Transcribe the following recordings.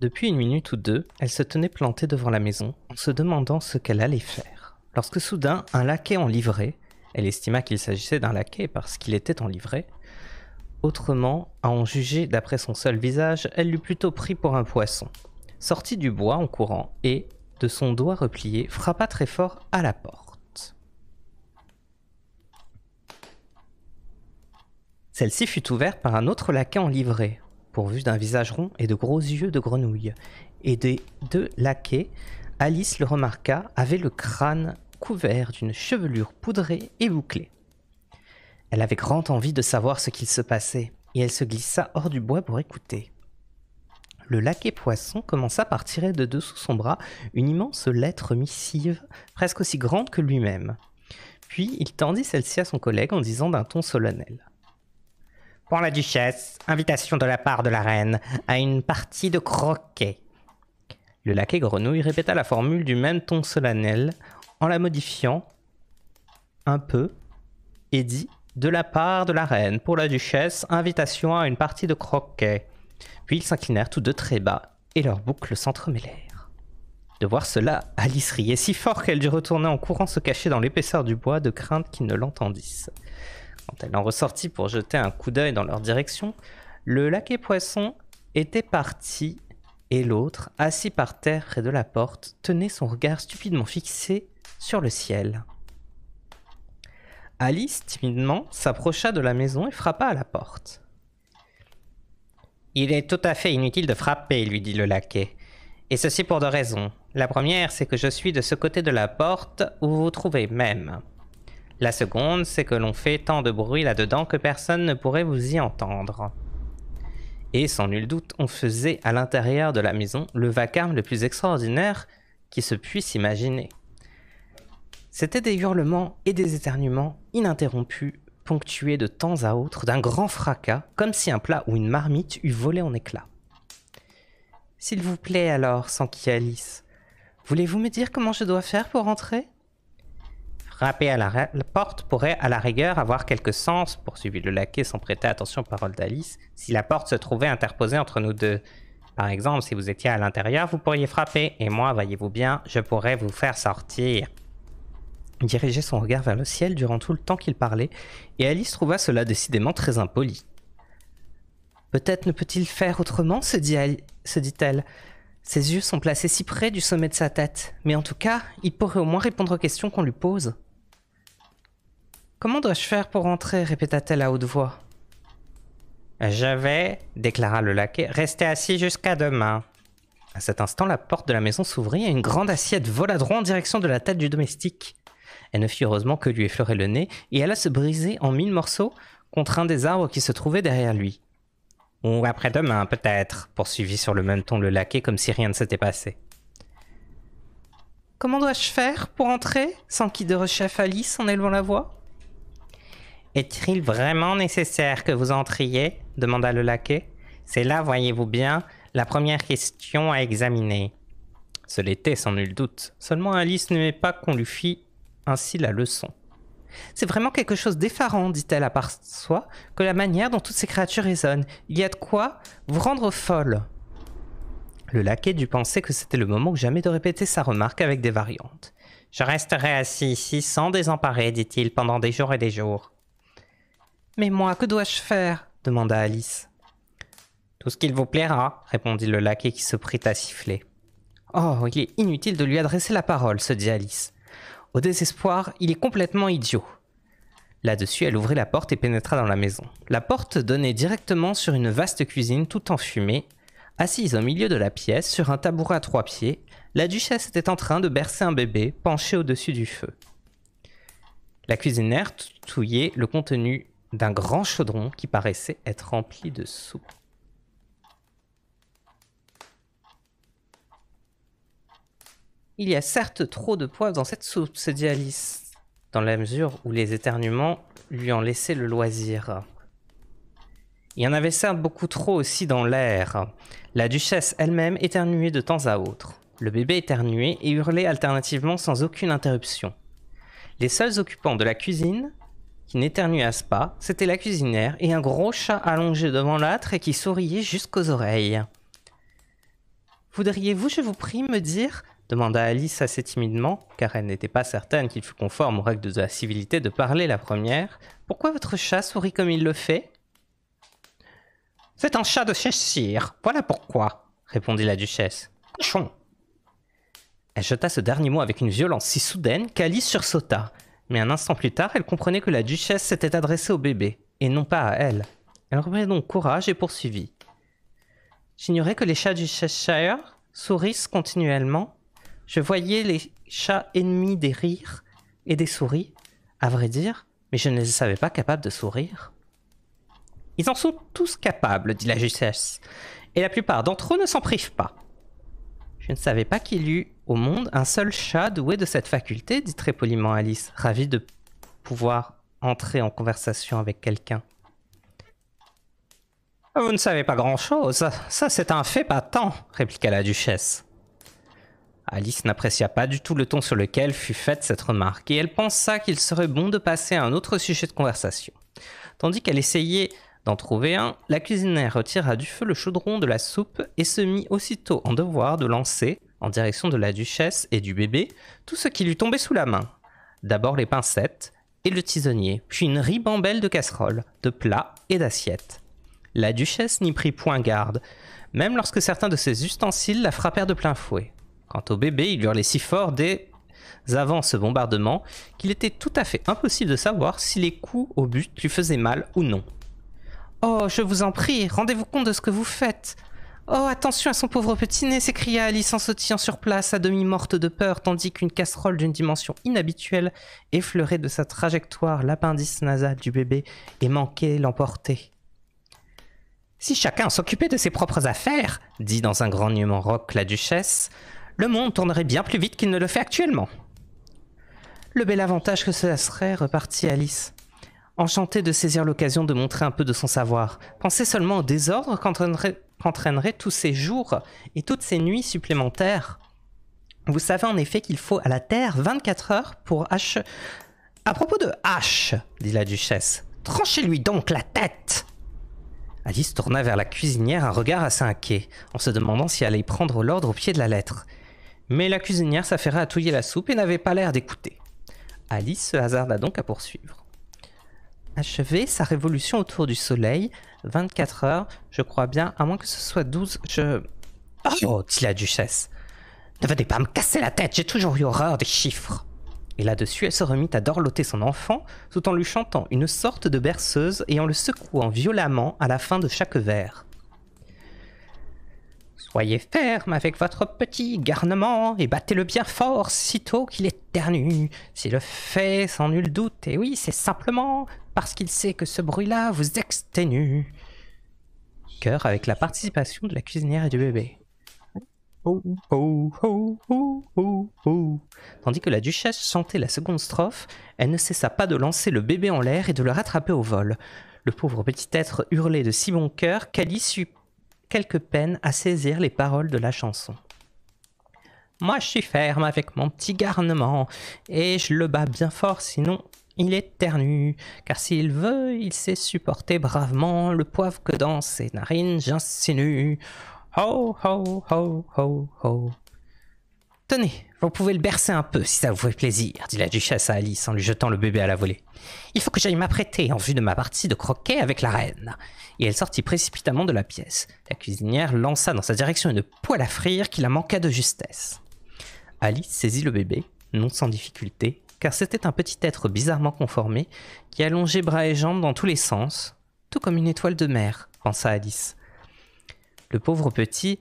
Depuis une minute ou deux, elle se tenait plantée devant la maison, en se demandant ce qu'elle allait faire. Lorsque soudain, un laquais en livrée, elle estima qu'il s'agissait d'un laquais parce qu'il était en livrée, autrement, à en juger d'après son seul visage, elle l'eût plutôt pris pour un poisson, sortit du bois en courant et, de son doigt replié, frappa très fort à la porte. Celle-ci fut ouverte par un autre laquais en livrée, pourvu d'un visage rond et de gros yeux de grenouille. Et des deux laquais, Alice le remarqua, avait le crâne couvert d'une chevelure poudrée et bouclée. Elle avait grande envie de savoir ce qu'il se passait, et elle se glissa hors du bois pour écouter. Le laquais poisson commença par tirer de dessous son bras une immense lettre missive, presque aussi grande que lui-même. Puis il tendit celle-ci à son collègue en disant d'un ton solennel: Pour la duchesse, invitation de la part de la reine à une partie de croquet. Le laquais grenouille répéta la formule du même ton solennel en la modifiant un peu et dit: de la part de la reine, pour la duchesse, invitation à une partie de croquet. Puis ils s'inclinèrent tous deux très bas et leurs boucles s'entremêlèrent. De voir cela, Alice riait si fort qu'elle dut retourner en courant se cacher dans l'épaisseur du bois de crainte qu'ils ne l'entendissent. Quand elle en ressortit pour jeter un coup d'œil dans leur direction, le laquais poisson était parti et l'autre, assis par terre près de la porte, tenait son regard stupidement fixé sur le ciel. Alice, timidement, s'approcha de la maison et frappa à la porte. « Il est tout à fait inutile de frapper, lui dit le laquais. Et ceci pour deux raisons. La première, c'est que je suis de ce côté de la porte où vous vous trouvez même. La seconde, c'est que l'on fait tant de bruit là-dedans que personne ne pourrait vous y entendre. » Et sans nul doute, on faisait à l'intérieur de la maison le vacarme le plus extraordinaire qui se puisse imaginer. C'étaient des hurlements et des éternuements ininterrompus, ponctués de temps à autre d'un grand fracas, comme si un plat ou une marmite eût volé en éclats. « S'il vous plaît alors, s'enquit Alice, voulez-vous me dire comment je dois faire pour entrer ?»« Frapper à la porte pourrait à la rigueur avoir quelque sens, poursuivit le laquais sans prêter attention aux paroles d'Alice, si la porte se trouvait interposée entre nous deux. Par exemple, si vous étiez à l'intérieur, vous pourriez frapper, et moi, voyez-vous bien, je pourrais vous faire sortir. » Il dirigeait son regard vers le ciel durant tout le temps qu'il parlait, et Alice trouva cela décidément très impoli. « Peut-être ne peut-il faire autrement, se dit-elle. Ses yeux sont placés si près du sommet de sa tête, mais en tout cas, il pourrait au moins répondre aux questions qu'on lui pose. »« Comment dois-je faire pour entrer ?» répéta-t-elle à haute voix. « Je vais, déclara le laquais, rester assis jusqu'à demain. » À cet instant, la porte de la maison s'ouvrit et une grande assiette vola droit en direction de la tête du domestique. Elle ne fit heureusement que lui effleurer le nez et alla se briser en 1000 morceaux contre un des arbres qui se trouvait derrière lui. « Ou après-demain, peut-être, » poursuivit sur le même ton le laquais comme si rien ne s'était passé. « Comment dois-je faire pour entrer ?» s'enquit de rechef Alice en élevant la voix. « Est-il vraiment nécessaire que vous entriez ?» demanda le laquais. « C'est là, voyez-vous bien, la première question à examiner. » Ce l'était sans nul doute, seulement Alice n'aimait pas qu'on lui fît ainsi la leçon. « C'est vraiment quelque chose d'effarant, dit-elle à part soi, que la manière dont toutes ces créatures résonnent. Il y a de quoi vous rendre folle. » Le laquais dut penser que c'était le moment ou jamais de répéter sa remarque avec des variantes. « Je resterai assis ici sans désemparer, dit-il, pendant des jours et des jours. »« Mais moi, que dois-je faire ?» demanda Alice. « Tout ce qu'il vous plaira, » répondit le laquais qui se prit à siffler. « Oh, il est inutile de lui adresser la parole, se dit Alice. Au désespoir, il est complètement idiot. » Là-dessus, elle ouvrit la porte et pénétra dans la maison. La porte donnait directement sur une vaste cuisine toute enfumée. Assise au milieu de la pièce, sur un tabouret à 3 pieds, la duchesse était en train de bercer un bébé penché au-dessus du feu. La cuisinière touillait le contenu d'un grand chaudron qui paraissait être rempli de soupe. « Il y a certes trop de poivre dans cette soupe, se dit Alice, dans la mesure où les éternuements lui en laissaient le loisir. Il y en avait certes beaucoup trop aussi dans l'air. La duchesse elle-même éternuait de temps à autre. Le bébé éternuait et hurlait alternativement sans aucune interruption. Les seuls occupants de la cuisine qui n'éternuassent pas, c'était la cuisinière et un gros chat allongé devant l'âtre et qui souriait jusqu'aux oreilles. Voudriez-vous, je vous prie, me dire, demanda Alice assez timidement, car elle n'était pas certaine qu'il fût conforme aux règles de la civilité de parler la première, pourquoi votre chat sourit comme il le fait? C'est un chat de Cheshire, voilà pourquoi, répondit la duchesse. Cochon. Elle jeta ce dernier mot avec une violence si soudaine qu'Alice sursauta, mais un instant plus tard, elle comprenait que la duchesse s'était adressée au bébé, et non pas à elle. Elle reprit donc courage et poursuivit. J'ignorais que les chats du Cheshire sourissent continuellement. Je voyais les chats ennemis des rires et des souris, à vrai dire, mais je ne les savais pas capables de sourire. Ils en sont tous capables, dit la duchesse, et la plupart d'entre eux ne s'en privent pas. Je ne savais pas qu'il y eût au monde un seul chat doué de cette faculté, dit très poliment Alice, ravie de pouvoir entrer en conversation avec quelqu'un. Vous ne savez pas grand-chose, ça c'est un fait patent, répliqua la duchesse. Alice n'apprécia pas du tout le ton sur lequel fut faite cette remarque, et elle pensa qu'il serait bon de passer à un autre sujet de conversation. Tandis qu'elle essayait d'en trouver un, la cuisinière retira du feu le chaudron de la soupe et se mit aussitôt en devoir de lancer, en direction de la duchesse et du bébé, tout ce qui lui tombait sous la main. D'abord les pincettes et le tisonnier, puis une ribambelle de casseroles, de plats et d'assiettes. La duchesse n'y prit point garde, même lorsque certains de ses ustensiles la frappèrent de plein fouet. Quant au bébé, il hurlait si fort dès avant ce bombardement qu'il était tout à fait impossible de savoir si les coups au but lui faisaient mal ou non. « Oh, je vous en prie, rendez-vous compte de ce que vous faites !»« Oh, attention à son pauvre petit nez !» s'écria Alice en sautillant sur place, à demi morte de peur, tandis qu'une casserole d'une dimension inhabituelle effleurait de sa trajectoire l'appendice nasal du bébé et manquait l'emporter. « Si chacun s'occupait de ses propres affaires, dit dans un grognement rauque la duchesse, le monde tournerait bien plus vite qu'il ne le fait actuellement. » Le bel avantage que cela serait, repartit Alice, enchantée de saisir l'occasion de montrer un peu de son savoir. Pensez seulement au désordre qu'entraînerait tous ces jours et toutes ces nuits supplémentaires. Vous savez en effet qu'il faut à la terre 24 heures pour H. À propos de H, dit la duchesse, tranchez-lui donc la tête. Alice tourna vers la cuisinière un regard assez inquiet, en se demandant si elle allait prendre l'ordre au pied de la lettre. Mais la cuisinière s'affairait à touiller la soupe et n'avait pas l'air d'écouter. Alice se hasarda donc à poursuivre. Achever sa révolution autour du soleil, 24 heures, je crois bien, à moins que ce soit 12, Oh, dit la duchesse. Ne venez pas me casser la tête, j'ai toujours eu horreur des chiffres. Et là-dessus, elle se remit à dorloter son enfant, tout en lui chantant une sorte de berceuse et en le secouant violemment à la fin de chaque vers. Soyez ferme avec votre petit garnement et battez-le bien fort sitôt qu'il éternue. S'il le fait sans nul doute, et oui, c'est simplement parce qu'il sait que ce bruit-là vous exténue. Chœur avec la participation de la cuisinière et du bébé. Oh, oh, oh, oh, oh, oh. Tandis que la duchesse chantait la seconde strophe, elle ne cessa pas de lancer le bébé en l'air et de le rattraper au vol. Le pauvre petit être hurlait de si bon cœur qu'Alice eut quelque peine à saisir les paroles de la chanson. Moi je suis ferme avec mon petit garnement, et je le bats bien fort, sinon il éternue, car s'il veut, il sait supporter bravement le poivre que dans ses narines j'insinue. Ho, ho, ho, ho, ho. Tenez, vous pouvez le bercer un peu si ça vous fait plaisir, dit la duchesse à Alice en lui jetant le bébé à la volée. Il faut que j'aille m'apprêter en vue de ma partie de croquet avec la reine. Et elle sortit précipitamment de la pièce. La cuisinière lança dans sa direction une poêle à frire qui la manqua de justesse. Alice saisit le bébé, non sans difficulté, car c'était un petit être bizarrement conformé qui allongeait bras et jambes dans tous les sens, tout comme une étoile de mer, pensa Alice. Le pauvre petit,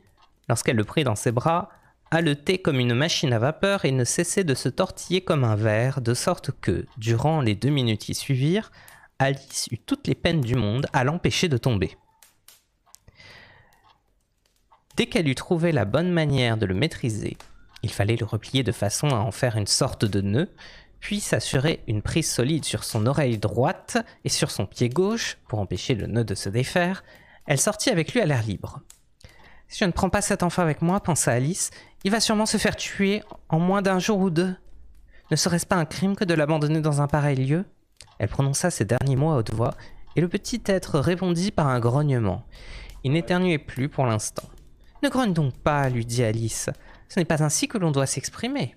lorsqu'elle le prit dans ses bras, haletait comme une machine à vapeur et ne cessait de se tortiller comme un ver, de sorte que, durant les 2 minutes qui suivirent, Alice eut toutes les peines du monde à l'empêcher de tomber. Dès qu'elle eut trouvé la bonne manière de le maîtriser, il fallait le replier de façon à en faire une sorte de nœud, puis s'assurer une prise solide sur son oreille droite et sur son pied gauche pour empêcher le nœud de se défaire. Elle sortit avec lui à l'air libre. « Si je ne prends pas cet enfant avec moi, pensa Alice, il va sûrement se faire tuer en moins d'1 jour ou 2. Ne serait-ce pas un crime que de l'abandonner dans un pareil lieu ?» Elle prononça ces derniers mots à haute voix, et le petit être répondit par un grognement. Il n'éternuait plus pour l'instant. « Ne grogne donc pas, lui dit Alice. Ce n'est pas ainsi que l'on doit s'exprimer.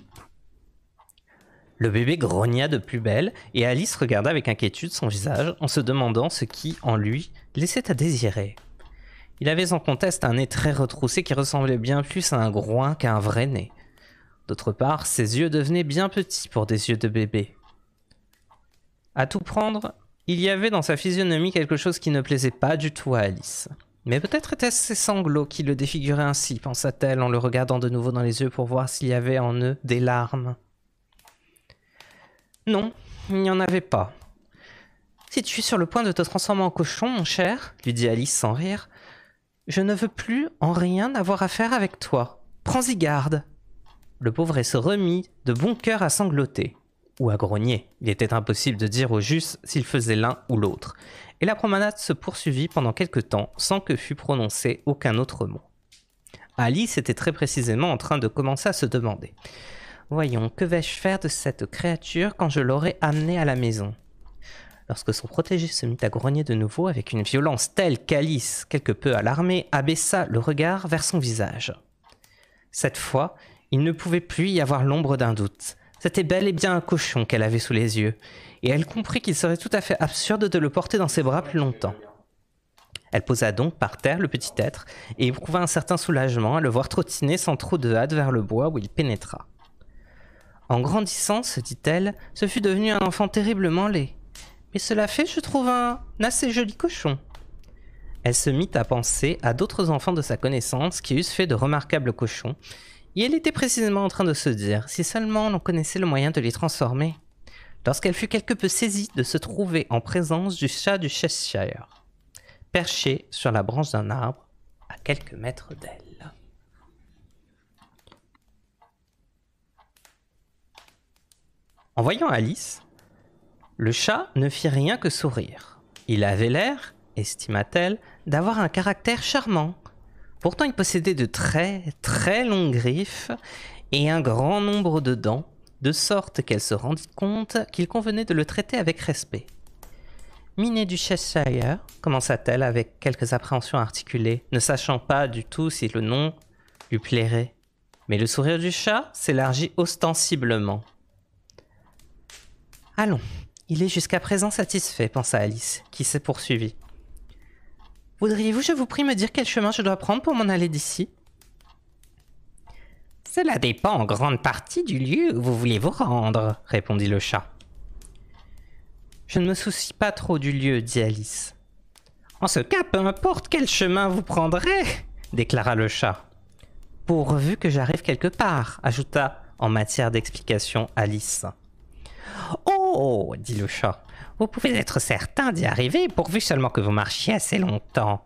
Le bébé grogna de plus belle et Alice regarda avec inquiétude son visage en se demandant ce qui, en lui, laissait à désirer. Il avait sans conteste un nez très retroussé qui ressemblait bien plus à un groin qu'à un vrai nez. D'autre part, ses yeux devenaient bien petits pour des yeux de bébé. À tout prendre, il y avait dans sa physionomie quelque chose qui ne plaisait pas du tout à Alice. Mais peut-être étaient-ce ses sanglots qui le défiguraient ainsi, pensa-t-elle en le regardant de nouveau dans les yeux pour voir s'il y avait en eux des larmes. Non, il n'y en avait pas. « Si tu es sur le point de te transformer en cochon, mon cher, lui dit Alice sans rire, je ne veux plus en rien avoir affaire avec toi. Prends-y garde. » Le pauvre se remit de bon cœur à sangloter, ou à grogner. Il était impossible de dire au juste s'il faisait l'un ou l'autre. Et la promenade se poursuivit pendant quelque temps sans que fût prononcé aucun autre mot. Alice était très précisément en train de commencer à se demander « Voyons, que vais-je faire de cette créature quand je l'aurai amenée à la maison ?» Lorsque son protégé se mit à grogner de nouveau avec une violence telle qu'Alice, quelque peu alarmée, abaissa le regard vers son visage. Cette fois, il ne pouvait plus y avoir l'ombre d'un doute. C'était bel et bien un cochon qu'elle avait sous les yeux, et elle comprit qu'il serait tout à fait absurde de le porter dans ses bras plus longtemps. Elle posa donc par terre le petit être, et éprouva un certain soulagement à le voir trottiner sans trop de hâte vers le bois où il pénétra. En grandissant, se dit-elle, ce fut devenu un enfant terriblement laid. Mais cela fait, je trouve, un assez joli cochon. Elle se mit à penser à d'autres enfants de sa connaissance qui eussent fait de remarquables cochons, et elle était précisément en train de se dire si seulement l'on connaissait le moyen de les transformer, lorsqu'elle fut quelque peu saisie de se trouver en présence du chat du Cheshire, perché sur la branche d'un arbre à quelques mètres d'elle. En voyant Alice, le chat ne fit rien que sourire. Il avait l'air, estima-t-elle, d'avoir un caractère charmant. Pourtant il possédait de très longues griffes et un grand nombre de dents, de sorte qu'elle se rendit compte qu'il convenait de le traiter avec respect. « Minet du Cheshire » commença-t-elle avec quelques appréhensions articulées, ne sachant pas du tout si le nom lui plairait. Mais le sourire du chat s'élargit ostensiblement. « Allons, il est jusqu'à présent satisfait, pensa Alice, qui s'est poursuivie. Voudriez-vous, je vous prie, me dire quel chemin je dois prendre pour m'en aller d'ici ? Cela dépend en grande partie du lieu où vous voulez vous rendre, répondit le chat. Je ne me soucie pas trop du lieu, dit Alice. En ce cas, peu importe quel chemin vous prendrez, déclara le chat. Pourvu que j'arrive quelque part, ajouta en matière d'explication Alice. Oh, dit le chat, vous pouvez être certain d'y arriver pourvu seulement que vous marchiez assez longtemps.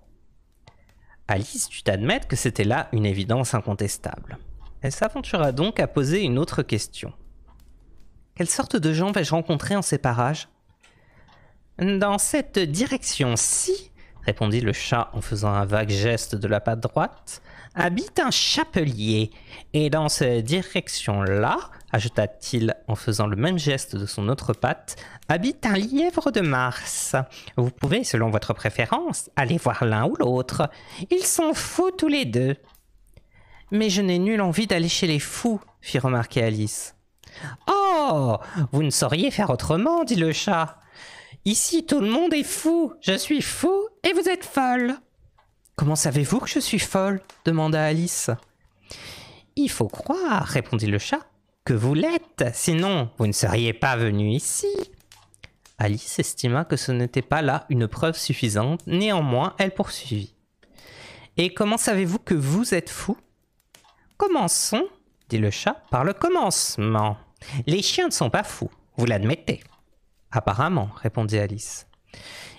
Alice dut admettre que c'était là une évidence incontestable. Elle s'aventura donc à poser une autre question. Quelle sorte de gens vais-je rencontrer en ces parages ? Dans cette direction-ci, répondit le chat en faisant un vague geste de la patte droite, habite un chapelier, et dans cette direction-là, ajouta-t-il en faisant le même geste de son autre patte, habite un lièvre de Mars. Vous pouvez, selon votre préférence, aller voir l'un ou l'autre. Ils sont fous tous les deux. Mais je n'ai nulle envie d'aller chez les fous, fit remarquer Alice. Oh, vous ne sauriez faire autrement, dit le chat. Ici, tout le monde est fou. Je suis fou et vous êtes folle. Comment savez-vous que je suis folle ? Demanda Alice. Il faut croire, répondit le chat, que vous l'êtes, sinon vous ne seriez pas venu ici. Alice estima que ce n'était pas là une preuve suffisante, néanmoins elle poursuivit. Et comment savez-vous que vous êtes fou ? Commençons, dit le chat, par le commencement. Les chiens ne sont pas fous, vous l'admettez. Apparemment, répondit Alice.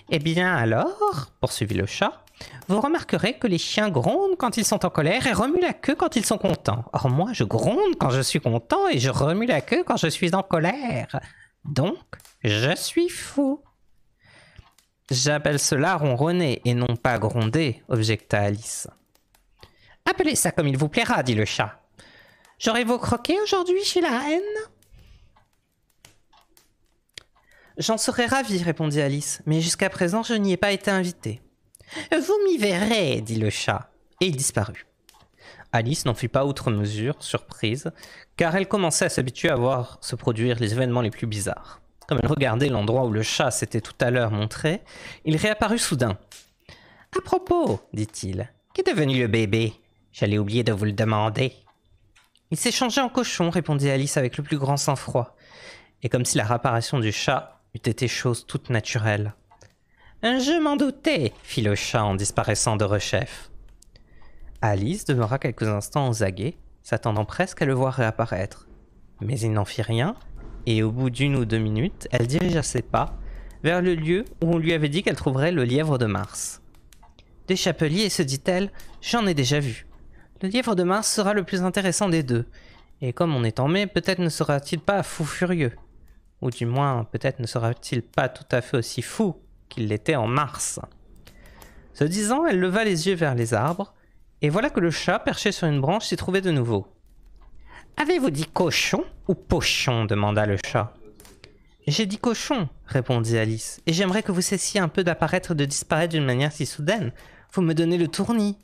Eh bien alors, poursuivit le chat, vous remarquerez que les chiens grondent quand ils sont en colère et remuent la queue quand ils sont contents. Or moi, je gronde quand je suis content et je remue la queue quand je suis en colère. Donc, je suis fou. J'appelle cela ronronner et non pas gronder, objecta Alice. Appelez ça comme il vous plaira, dit le chat. J'aurai vos croquets aujourd'hui chez la reine ? J'en serais ravie, répondit Alice, mais jusqu'à présent je n'y ai pas été invitée. Vous m'y verrez, dit le chat, et il disparut. Alice n'en fut pas outre mesure surprise, car elle commençait à s'habituer à voir se produire les événements les plus bizarres. Comme elle regardait l'endroit où le chat s'était tout à l'heure montré, il réapparut soudain. « À propos, dit-il, qu'est devenu le bébé? J'allais oublier de vous le demander. » Il s'est changé en cochon, répondit Alice avec le plus grand sang-froid, et comme si la réapparition du chat eût été chose toute naturelle. « Je m'en doutais, fit le chat en disparaissant de rechef. Alice demeura quelques instants aux aguets, s'attendant presque à le voir réapparaître. Mais il n'en fit rien, et au bout d'1 ou 2 minutes, elle dirigea ses pas vers le lieu où on lui avait dit qu'elle trouverait le lièvre de Mars. « Des chapeliers, se dit-elle, j'en ai déjà vu. Le lièvre de Mars sera le plus intéressant des deux, et comme on est en mai, peut-être ne sera-t-il pas fou furieux. Ou du moins, peut-être ne sera-t-il pas tout à fait aussi fou qu'il l'était en mars. » Ce disant, elle leva les yeux vers les arbres, et voilà que le chat, perché sur une branche, s'y trouvait de nouveau. « Avez-vous dit cochon ou pochon ?» demanda le chat. « J'ai dit cochon, » répondit Alice, « et j'aimerais que vous cessiez un peu d'apparaître et de disparaître d'une manière si soudaine. Vous me donnez le tournis. »«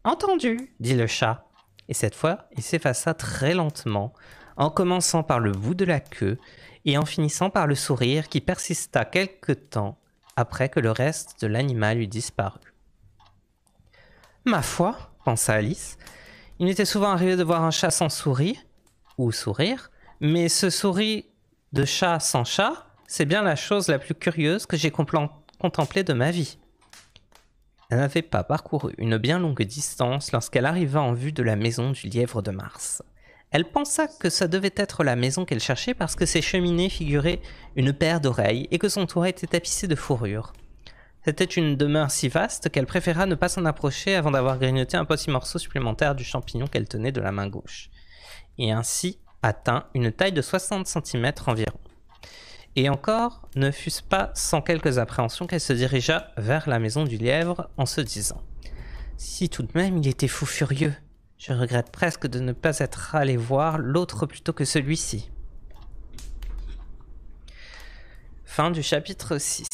Entendu, » dit le chat, et cette fois, il s'effaça très lentement, en commençant par le bout de la queue et en finissant par le sourire qui persista quelque temps après que le reste de l'animal eut disparu. « Ma foi, » pensa Alice, « il m'était souvent arrivé de voir un chat sans sourire, ou sourire, mais ce sourire de chat sans chat, c'est bien la chose la plus curieuse que j'ai contemplée de ma vie. » Elle n'avait pas parcouru une bien longue distance lorsqu'elle arriva en vue de la maison du lièvre de Mars. Elle pensa que ça devait être la maison qu'elle cherchait parce que ses cheminées figuraient une paire d'oreilles et que son toit était tapissé de fourrure. C'était une demeure si vaste qu'elle préféra ne pas s'en approcher avant d'avoir grignoté un petit morceau supplémentaire du champignon qu'elle tenait de la main gauche, et ainsi atteint une taille de 60 cm environ. Et encore, ne fût-ce pas sans quelques appréhensions qu'elle se dirigea vers la maison du lièvre en se disant « Si tout de même il était fou furieux, je regrette presque de ne pas être allé voir l'autre plutôt que celui-ci. » Fin du chapitre 6.